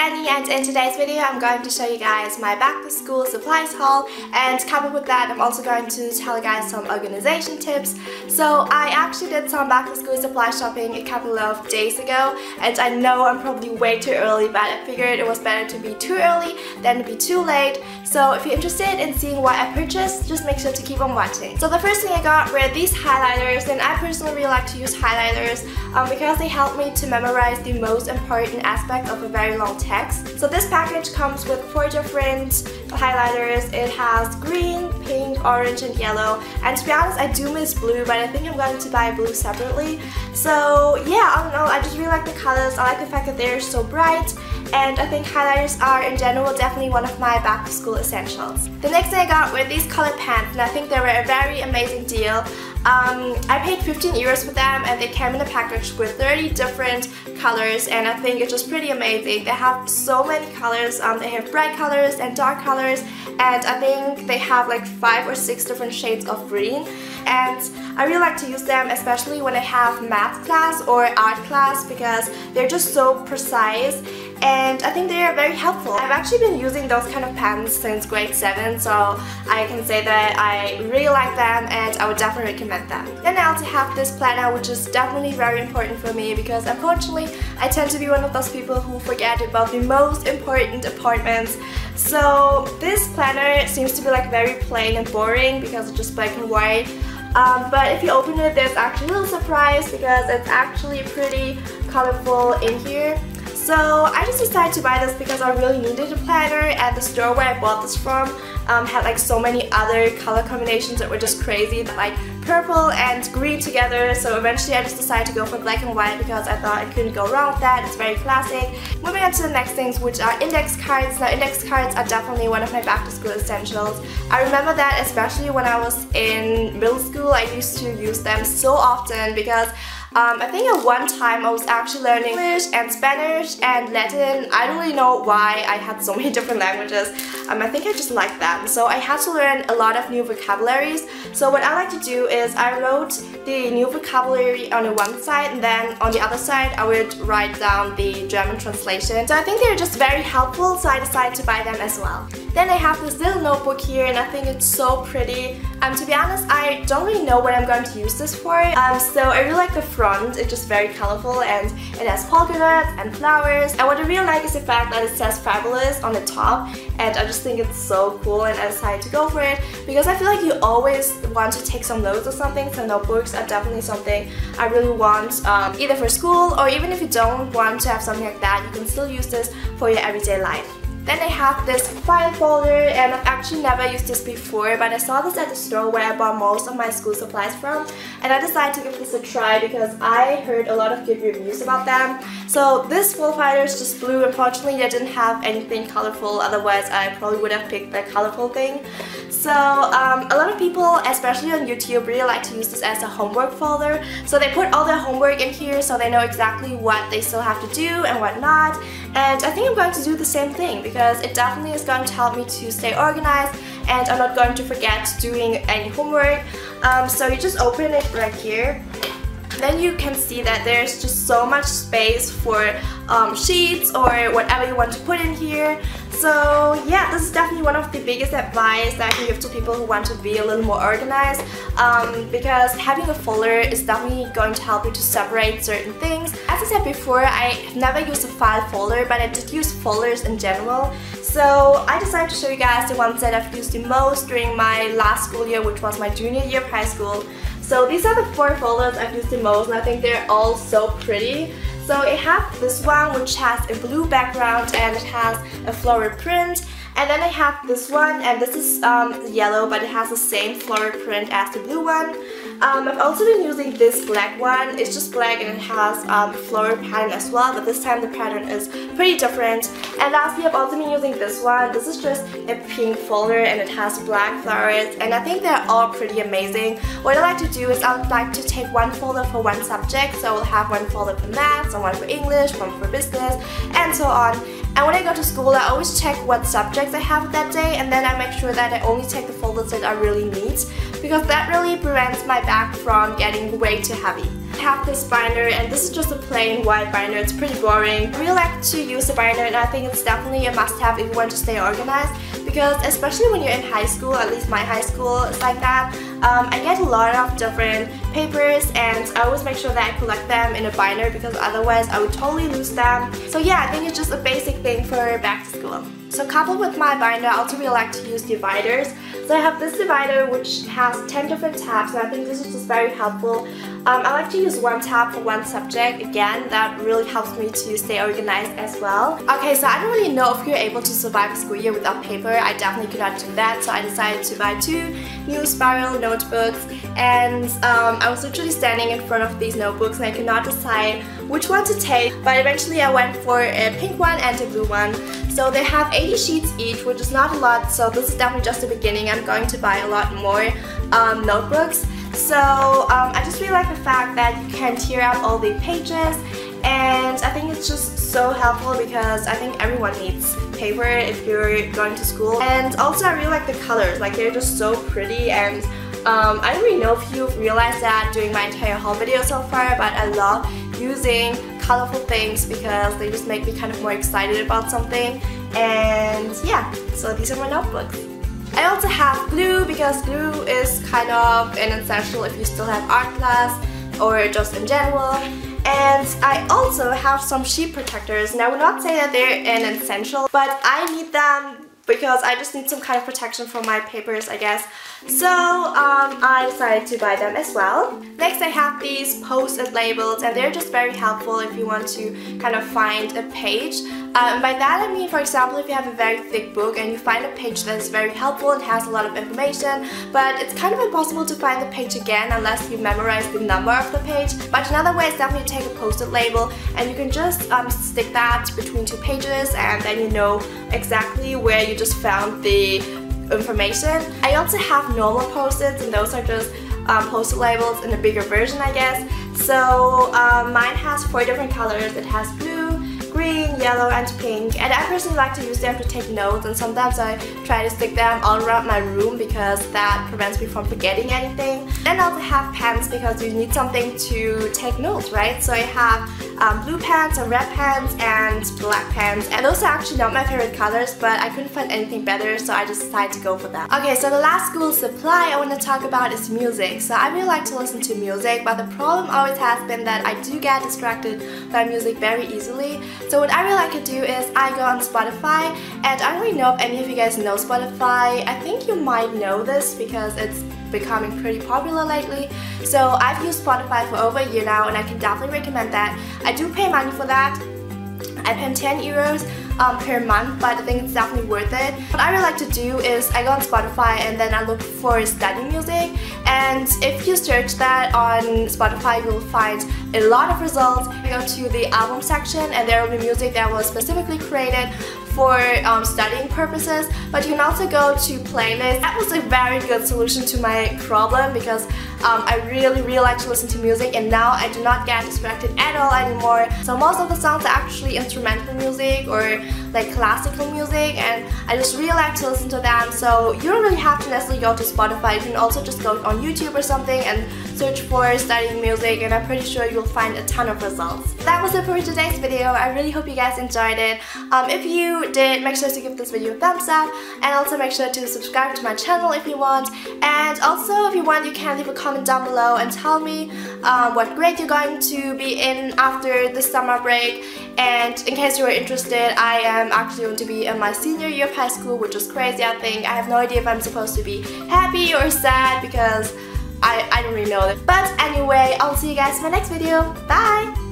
Annie, and in today's video I'm going to show you guys my back to school supplies haul, and coupled with that I'm also going to tell you guys some organization tips. So I actually did some back to school supply shopping a couple of days ago, and I know I'm probably way too early, but I figured it was better to be too early than to be too late. So if you're interested in seeing what I purchased, just make sure to keep on watching. So the first thing I got were these highlighters, and I personally really like to use highlighters because they help me to memorize the most important aspect of a very long text. So this package comes with 4 different highlighters. It has green, pink, orange, and yellow. And to be honest, I do miss blue, but I think I'm going to buy blue separately. So yeah, I don't know, I just really like the colors. I like the fact that they're so bright, and I think highlighters are in general definitely one of my back to school essentials. The next thing I got were these colored pens, and I think they were a very amazing deal. I paid 15 euros for them, and they came in a package with 30 different colors, and I think it's just pretty amazing. They have so many colors. They have bright colors and dark colors, and I think they have like 5 or 6 different shades of green. And I really like to use them, especially when I have math class or art class, because they're just so precise, and I think they are very helpful. I've actually been using those kind of pens since grade 7, so I can say that I really like them and I would definitely recommend them. Then I also have this planner, which is definitely very important for me because unfortunately I tend to be one of those people who forget about the most important appointments. So this planner seems to be like very plain and boring because it's just black and white. But if you open it, there's actually a little surprise because it's actually pretty colorful in here. So I just decided to buy this because I really needed a planner, and the store where I bought this from had like so many other color combinations that were just crazy, like purple and green together. So eventually I just decided to go for black and white because I thought I couldn't go wrong with that. It's very classic. Moving on to the next things, which are index cards. Now index cards are definitely one of my back to school essentials. I remember that especially when I was in middle school, I used to use them so often because I think at one time I was actually learning English and Spanish and Latin. I don't really know why I had so many different languages. I think I just liked them. So I had to learn a lot of new vocabularies. So what I like to do is I wrote the new vocabulary on the one side, and then on the other side I would write down the German translation. So I think they're just very helpful, so I decided to buy them as well. Then I have this little notebook here, and I think it's so pretty. To be honest, I don't really know what I'm going to use this for. So I really like the front. It's just very colorful, and it has polka dots and flowers. And what I really like is the fact that it says fabulous on the top, and I just think it's so cool, and I decided to go for it because I feel like you always want to take some notes or something. So notebooks are definitely something I really want, either for school, or even if you don't want to have something like that, you can still use this for your everyday life. Then I have this file folder, and I've actually never used this before, but I saw this at the store where I bought most of my school supplies from, and I decided to give this a try because I heard a lot of good reviews about them. So this full folder is just blue. Unfortunately, they didn't have anything colorful, otherwise I probably would have picked the colorful thing. So a lot of people, especially on YouTube, really like to use this as a homework folder. So they put all their homework in here so they know exactly what they still have to do and what not. And I think I'm going to do the same thing because it definitely is going to help me to stay organized, and I'm not going to forget doing any homework. So you just open it right here. Then you can see that there's just so much space for sheets or whatever you want to put in here. So yeah, this is definitely one of the biggest advice that I can give to people who want to be a little more organized, because having a folder is definitely going to help you to separate certain things. As I said before, I have never used a file folder, but I did use folders in general. So I decided to show you guys the ones that I've used the most during my last school year, which was my junior year of high school. So these are the 4 folders I've used the most, and I think they're all so pretty. So I have this one which has a blue background and it has a floral print. And then I have this one, and this is yellow, but it has the same floral print as the blue one. I've also been using this black one. It's just black and it has a floral pattern as well, but this time the pattern is pretty different. And lastly, I've also been using this one. This is just a pink folder and it has black flowers, and I think they're all pretty amazing. What I like to do is I would like to take one folder for one subject, so I will have one folder for maths, and one for English, one for business, and so on. And when I go to school, I always check what subjects I have that day, and then I make sure that I only take the folders that I really need, because that really prevents my bag from getting way too heavy. I have this binder, and this is just a plain white binder. It's pretty boring. I really like to use the binder, and I think it's definitely a must-have if you want to stay organized, because especially when you're in high school, at least my high school is like that, I get a lot of different papers, and I always make sure that I collect them in a binder because otherwise I would totally lose them. So yeah, I think it's just a basic thing for back to school. So coupled with my binder, I also really like to use dividers. So I have this divider which has 10 different tabs, and I think this is just very helpful. I like to use one tab for one subject. Again, that really helps me to stay organized as well. Okay, so I don't really know if you're able to survive a school year without paper. I definitely could not do that, so I decided to buy 2 new spiral notebooks, and I was literally standing in front of these notebooks and I could not decide which one to take, but eventually I went for a pink one and a blue one. So they have 80 sheets each, which is not a lot, so this is definitely just the beginning. I'm going to buy a lot more notebooks. So I just really like the fact that you can tear out all the pages, and I think it's just so helpful because I think everyone needs paper if you're going to school. And also I really like the colors, like they're just so pretty, and I don't really know if you've realized that during my entire haul video so far, but I love using colorful things because they just make me kind of more excited about something. And yeah, so these are my notebooks. I also have glue because glue is kind of an essential if you still have art class or just in general. And I also have some sheet protectors, and I would not say that they're an essential, but I need them because I just need some kind of protection for my papers, I guess. So I decided to buy them as well. Next I have these post-it labels, and they're just very helpful if you want to kind of find a page. And by that I mean, for example, if you have a very thick book and you find a page that is very helpful and has a lot of information, but it's kind of impossible to find the page again unless you memorize the number of the page. But another way is definitely to take a post-it label, and you can just stick that between 2 pages, and then you know exactly where you just found the information. I also have normal post-its, and those are just post-it labels in a bigger version, I guess. So mine has 4 different colors. It has blue, green, yellow, and pink, and I personally like to use them to take notes, and sometimes I try to stick them all around my room because that prevents me from forgetting anything. And I also have pens because you need something to take notes, right? So I have blue pens and red pens and black pens, and those are actually not my favorite colors, but I couldn't find anything better, so I just decided to go for that. Okay, so the last school supply I want to talk about is music. So I really like to listen to music, but the problem always has been that I do get distracted by music very easily. So what I really like to do is I go on Spotify, and I don't really know if any of you guys know Spotify. I think you might know this because it's becoming pretty popular lately. So I've used Spotify for over a year now, and I can definitely recommend that. I do pay money for that. I pay 10 euros per month, but I think it's definitely worth it. What I really like to do is I go on Spotify and then I look for study music, and if you search that on Spotify you'll find a lot of results. You go to the album section and there will be music that was specifically created for studying purposes, but you can also go to playlists. That was a very good solution to my problem because I really like to listen to music, and now I do not get distracted at all anymore. So most of the songs are actually instrumental music or like classical music, and I just really like to listen to them. So you don't really have to necessarily go to Spotify. You can also just go on YouTube or something and search for studying music, and I'm pretty sure you'll find a ton of results. That was it for today's video. I really hope you guys enjoyed it. If you did, make sure to give this video a thumbs up, and also make sure to subscribe to my channel if you want. And also, if you want, you can leave a comment down below and tell me what grade you're going to be in after the summer break. And in case you are interested, I am actually going to be in my senior year of high school, which is crazy, I think. I have no idea if I'm supposed to be happy or sad because I don't really know. But anyway, I'll see you guys in my next video. Bye!